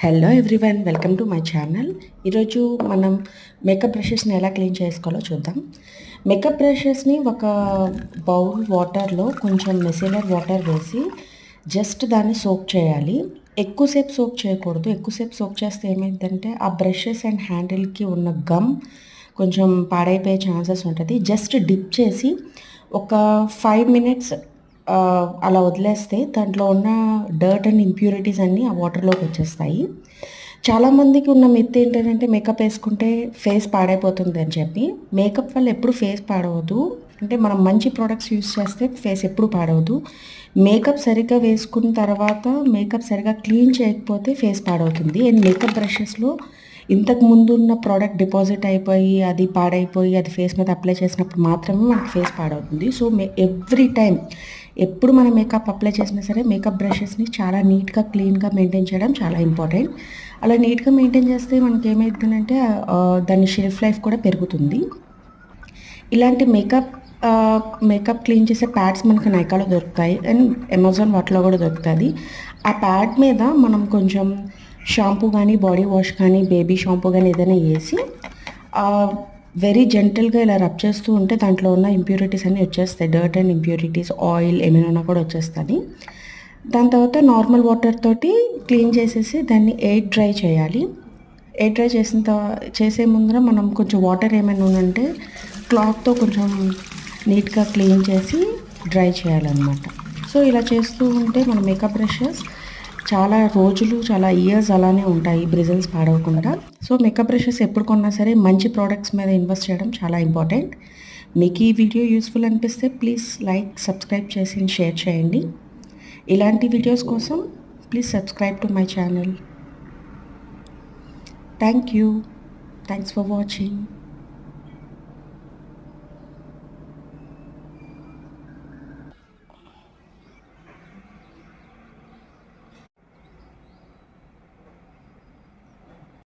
Hello everyone, welcome to my channel. ఈరోజు మనం makeup బ్రషెస్ని ఎలా క్లీన్ చేసుకోవాలో చూద్దాం. మేకప్ బ్రషెస్ని ఒక బౌల్ వాటర్లో కొంచెం మిసిలర్ వాటర్ వేసి జస్ట్ దాన్ని సోక్ చేయాలి. ఎక్కువసేపు సోక్ చేయకూడదు. ఎక్కువసేపు సోక్ చేస్తే ఏమైందంటే ఆ బ్రషెస్ అండ్ హ్యాండిల్కి ఉన్న గమ్ కొంచెం పాడైపోయే ఛాన్సెస్ ఉంటుంది. జస్ట్ డిప్ చేసి ఒక 5 మినిట్స్ అలా వదిలేస్తే దాంట్లో ఉన్న డర్ట్ అండ్ ఇంప్యూరిటీస్ అన్నీ ఆ వాటర్లోకి వచ్చేస్తాయి. చాలామందికి ఉన్న మిత్ ఏంటంటే మేకప్ వేసుకుంటే ఫేస్ పాడైపోతుంది అని చెప్పి. మేకప్ వల్ల ఎప్పుడు ఫేస్ పాడవద్దు. అంటే మనం మంచి ప్రోడక్ట్స్ యూస్ చేస్తే ఫేస్ ఎప్పుడు పాడవద్దు. మేకప్ సరిగ్గా వేసుకున్న తర్వాత మేకప్ సరిగ్గా క్లీన్ చేయకపోతే ఫేస్ పాడవుతుంది. అండ్ మేకప్ బ్రషెస్లో ఇంతకు ముందు ఉన్న ప్రోడక్ట్ డిపాజిట్ అయిపోయి అది పాడైపోయి అది ఫేస్ మీద అప్లై చేసినప్పుడు మాత్రమే మనకి ఫేస్ పాడవుతుంది. సో ఎవ్రీ టైం ఎప్పుడు మనం మేకప్ అప్లై చేసినా సరే మేకప్ బ్రషెస్ని చాలా నీట్గా క్లీన్గా మెయింటైన్ చేయడం చాలా ఇంపార్టెంట్. అలా నీట్గా మెయింటైన్ చేస్తే మనకి ఏమవుతుందంటే దాని షెల్ఫ్ లైఫ్ కూడా పెరుగుతుంది. ఇలాంటి మేకప్ క్లీన్ చేసే ప్యాడ్స్ మనకు నైకాలో దొరుకుతాయి అండ్ అమెజాన్ వాటిలో కూడా దొరుకుతుంది. ఆ ప్యాడ్ మీద మనం కొంచెం షాంపూ కానీ బాడీ వాష్ కానీ బేబీ షాంపూ కానీ ఏదైనా వేసి వెరీ జెంటల్గా ఇలా రబ్ చేస్తూ ఉంటే దాంట్లో ఉన్న ఇంప్యూరిటీస్ అన్నీ వచ్చేస్తాయి. డర్ట్ అండ్ ఇంప్యూరిటీస్, ఆయిల్ ఏమైనా కూడా వచ్చేస్తుంది. దాని తర్వాత నార్మల్ వాటర్ తోటి క్లీన్ చేసేసి దాన్ని ఎయిర్ డ్రై చేయాలి. ఎయిర్ డ్రై చేసే ముందర మనం కొంచెం వాటర్ ఏమైనా ఉందంటే క్లాత్తో కొంచెం నీట్గా క్లీన్ చేసి డ్రై చేయాలన్నమాట. సో ఇలా చేస్తూ ఉంటే మన మేకప్ బ్రషెస్ చాలా రోజులు, చాలా ఇయర్స్ అలానే ఉంటాయి, బ్రిజిల్స్ పాడవకుండా. సో మేకప్ బ్రషెస్ ఎప్పుడు కొన్నా సరే మంచి ప్రోడక్ట్స్ మీద ఇన్వెస్ట్ చేయడం చాలా ఇంపార్టెంట్. మీకు ఈ వీడియో యూస్ఫుల్ అనిపిస్తే ప్లీజ్ లైక్, సబ్స్క్రైబ్ చేసి షేర్ చేయండి. ఇలాంటి వీడియోస్ కోసం please subscribe to my channel. Thank you. Thanks for watching.